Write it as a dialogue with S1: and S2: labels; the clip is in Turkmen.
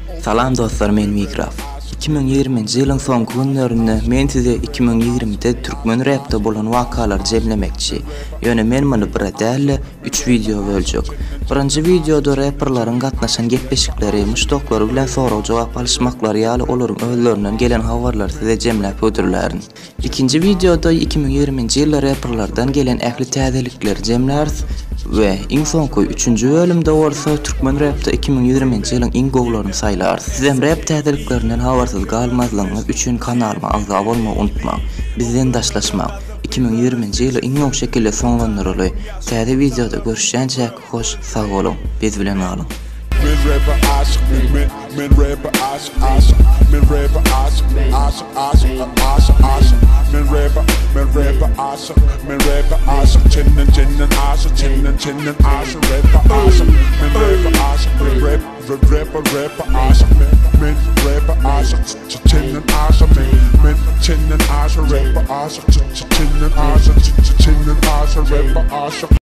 S1: Salam dostlar, men Migraf. 2020-nji ýylyň soňky günlerinde men size 2020-de türkmen rapda bolan wakalar jemlemekçi. Ýöne men muny bir däl 3 video böljek. Birinji videoda rapperlaryň gatnaşan gepleşikleri, muşdoklary bilen soraw jogap alışmaklary ýaly olaryň özlerinden gelen habarlar size jemläp ödürlärin. İkinji videoda 2020-nji ýylda rapperlardan gelen ähli täzelikler jemlärs we iň soňky 3-nji bölümde bolsa türkmen rapda 2020-nji ýylyň iň gowlaryny saýlar. Sizem rap täzeliklerinden habarsyz galmazlygyňyz üçin kanalyma agzap bolmagy unutmaň. Bizden daşlaşmaň. 2020-nji ýyly iň ýok şekilde soňlandyryly. Täze videoda görüşýänçe hoş, sag bolun. Biz bilen galyň.
S2: Men rapper aşık, men rapper aşık, men rapper aşık, men rapper aşık, men rapper aşık, çenden aşık, çenden aşık, rapper aşık, men rapper aşık, rapper aşık, men rapper aşık, çenden aşık, men çenden aşık, rapper aşık, çenden aşık, rapper aşık.